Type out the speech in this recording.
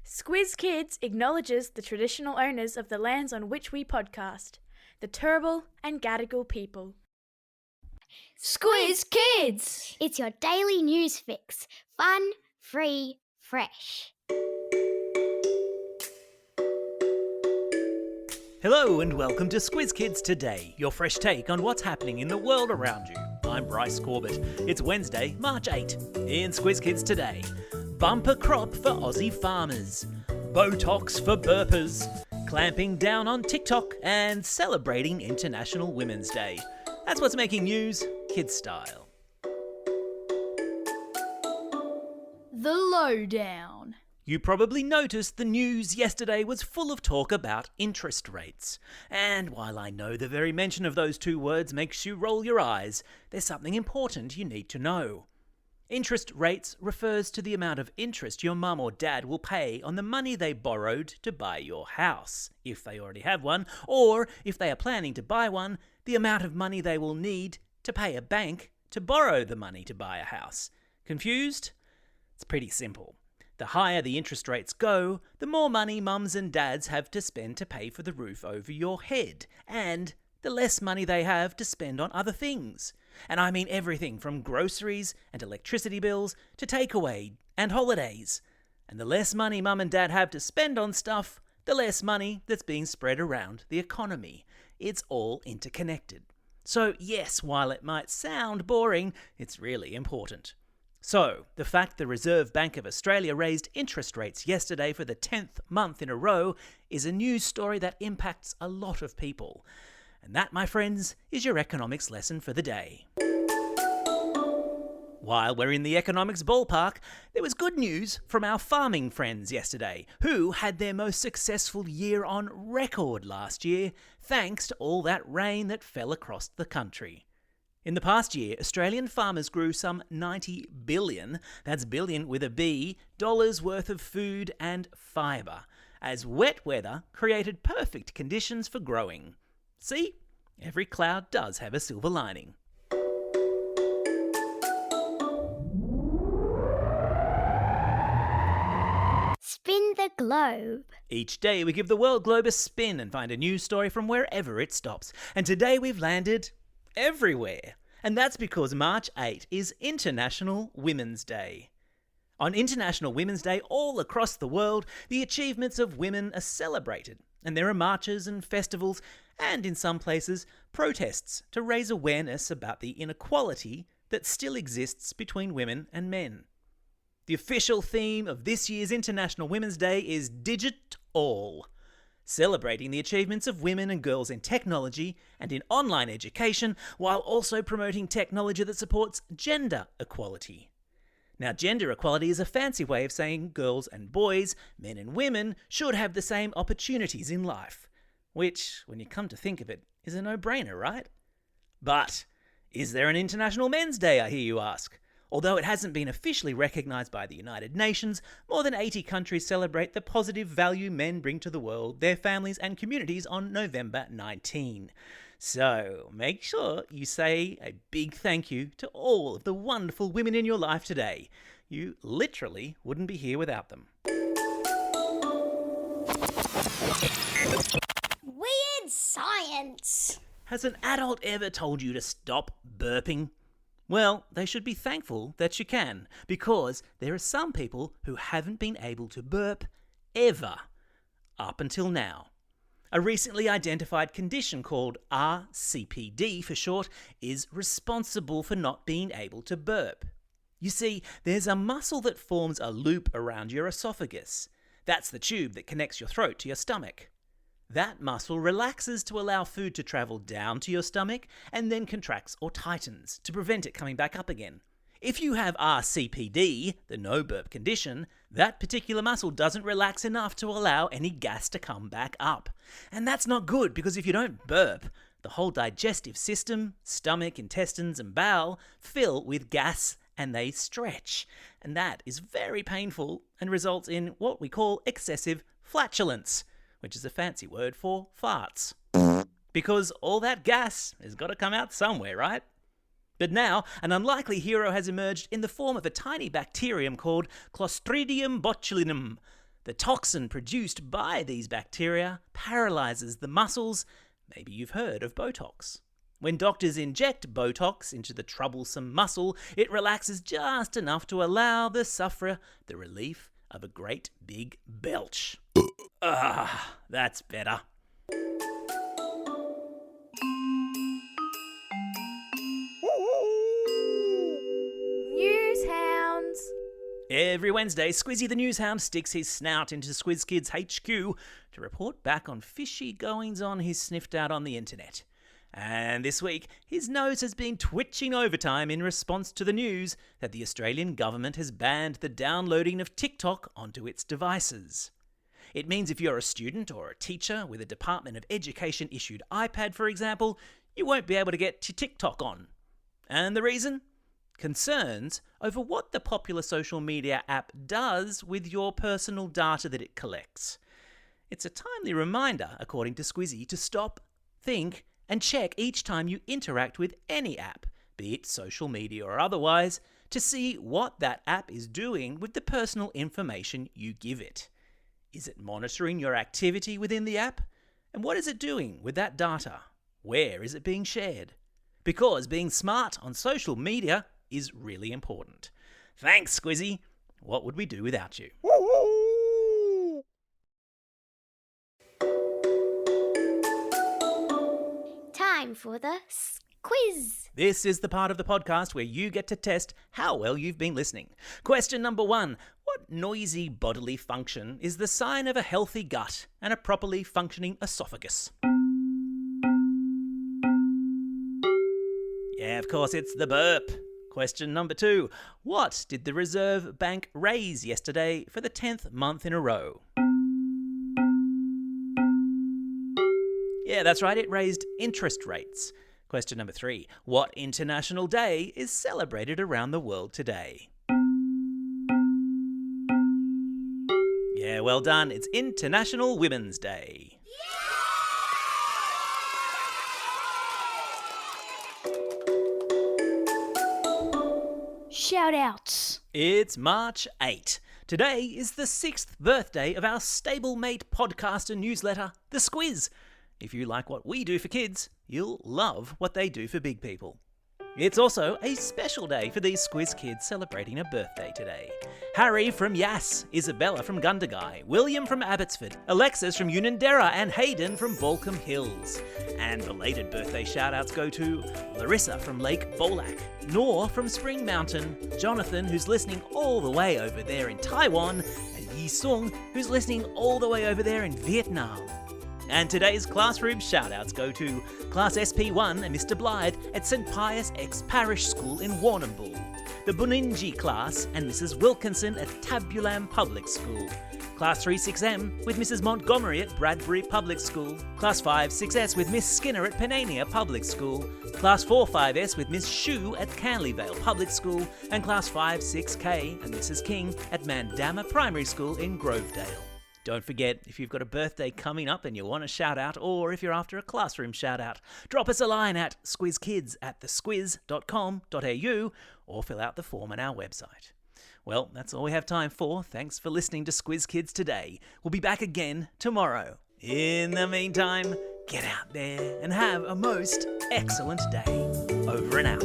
Squiz Kids acknowledges the traditional owners of the lands on which we podcast, the Turrbal and Gadigal people. Squiz Kids! It's your daily news fix. Fun, free, fresh. Hello and welcome to Squiz Kids Today, your fresh take on what's happening in the world around you. I'm Bryce Corbett. It's Wednesday, March 8. In Squiz Kids Today, bumper crop for Aussie farmers, Botox for burpers, clamping down on TikTok and celebrating International Women's Day. That's what's making news, kids style. The Lowdown. You probably noticed the news yesterday was full of talk about interest rates. And while I know the very mention of those two words makes you roll your eyes, there's something important you need to know. Interest rates refers to the amount of interest your mum or dad will pay on the money they borrowed to buy your house, if they already have one, or if they are planning to buy one, the amount of money they will need to pay a bank to borrow the money to buy a house. Confused? It's pretty simple. The higher the interest rates go, the more money mums and dads have to spend to pay for the roof over your head, and the less money they have to spend on other things. And I mean everything from groceries and electricity bills to takeaway and holidays. And the less money mum and dad have to spend on stuff, the less money that's being spread around the economy. It's all interconnected. So yes, while it might sound boring, it's really important. So, the fact the Reserve Bank of Australia raised interest rates yesterday for the 10th month in a row is a news story that impacts a lot of people. And that, my friends, is your economics lesson for the day. While we're in the economics ballpark, there was good news from our farming friends yesterday, who had their most successful year on record last year, thanks to all that rain that fell across the country. In the past year, Australian farmers grew some 90 billion, that's billion with a B, dollars worth of food and fibre, as wet weather created perfect conditions for growing. See? Every cloud does have a silver lining. Spin the globe. Each day we give the world globe a spin and find a news story from wherever it stops. And today we've landed everywhere. And that's because March 8 is International Women's Day. On International Women's Day, all across the world, the achievements of women are celebrated. And there are marches and festivals, and in some places, protests to raise awareness about the inequality that still exists between women and men. The official theme of this year's International Women's Day is Digit All, celebrating the achievements of women and girls in technology and in online education, while also promoting technology that supports gender equality. Now, gender equality is a fancy way of saying girls and boys, men and women, should have the same opportunities in life. Which, when you come to think of it, is a no-brainer, right? But, is there an International Men's Day, I hear you ask? Although it hasn't been officially recognised by the United Nations, more than 80 countries celebrate the positive value men bring to the world, their families and communities on November 19. So, make sure you say a big thank you to all of the wonderful women in your life today. You literally wouldn't be here without them. Weird science. Has an adult ever told you to stop burping? Well, they should be thankful that you can, because there are some people who haven't been able to burp ever, up until now. A recently identified condition called RCPD for short is responsible for not being able to burp. You see, there's a muscle that forms a loop around your esophagus. That's the tube that connects your throat to your stomach. That muscle relaxes to allow food to travel down to your stomach and then contracts or tightens to prevent it coming back up again. If you have RCPD, the no burp condition, that particular muscle doesn't relax enough to allow any gas to come back up. And that's not good, because if you don't burp, the whole digestive system, stomach, intestines and bowel fill with gas and they stretch. And that is very painful and results in what we call excessive flatulence, which is a fancy word for farts. Because all that gas has got to come out somewhere, right? But now, an unlikely hero has emerged in the form of a tiny bacterium called Clostridium botulinum. The toxin produced by these bacteria paralyzes the muscles. Maybe you've heard of Botox. When doctors inject Botox into the troublesome muscle, it relaxes just enough to allow the sufferer the relief of a great big belch. That's better. News hounds. Every Wednesday, Squizzy the Newshound sticks his snout into Squiz Kids HQ to report back on fishy goings-on he's sniffed out on the internet. And this week, his nose has been twitching overtime in response to the news that the Australian government has banned the downloading of TikTok onto its devices. It means if you're a student or a teacher with a Department of Education issued iPad, for example, you won't be able to get your TikTok on. And the reason? Concerns over what the popular social media app does with your personal data that it collects. It's a timely reminder, according to Squizzy, to stop, think, and check each time you interact with any app, be it social media or otherwise, to see what that app is doing with the personal information you give it. Is it monitoring your activity within the app? And what is it doing with that data? Where is it being shared? Because being smart on social media is really important. Thanks, Squizzy. What would we do without you? Time for the quiz. This is the part of the podcast where you get to test how well you've been listening. Question number 1. What noisy bodily function is the sign of a healthy gut and a properly functioning esophagus? Yeah, of course, it's the burp. Question number 2. What did the Reserve Bank raise yesterday for the 10th month in a row? Yeah, that's right, it raised interest rates. Question number 3. What international day is celebrated around the world today? Yeah, well done. It's International Women's Day. Shout outs. It's March 8. Today is the 6th birthday of our stablemate podcast and newsletter, The Squiz. If you like what we do for kids, you'll love what they do for big people. It's also a special day for these Squiz kids celebrating a birthday today. Harry from Yass, Isabella from Gundagai, William from Abbotsford, Alexis from Unanderra, and Hayden from Volcom Hills. And belated birthday shout-outs go to Larissa from Lake Bolak, Nor from Spring Mountain, Jonathan, who's listening all the way over there in Taiwan, and Yi Sung, who's listening all the way over there in Vietnam. And today's classroom shout-outs go to Class SP1 and Mr. Blythe at St. Pius X Parish School in Warrnambool, the Buninji class and Mrs. Wilkinson at Tabulam Public School, Class 3-6M with Mrs. Montgomery at Bradbury Public School, Class 5-6S with Miss Skinner at Panania Public School, Class 4-5S with Miss Shue at Canleyvale Public School, and Class 5-6K and Mrs. King at Mandama Primary School in Grovedale. Don't forget, if you've got a birthday coming up and you want a shout out, or if you're after a classroom shout out, drop us a line at squizkids@thesquiz.com.au or fill out the form on our website. Well, that's all we have time for. Thanks for listening to Squiz Kids today. We'll be back again tomorrow. In the meantime, get out there and have a most excellent day. Over and out.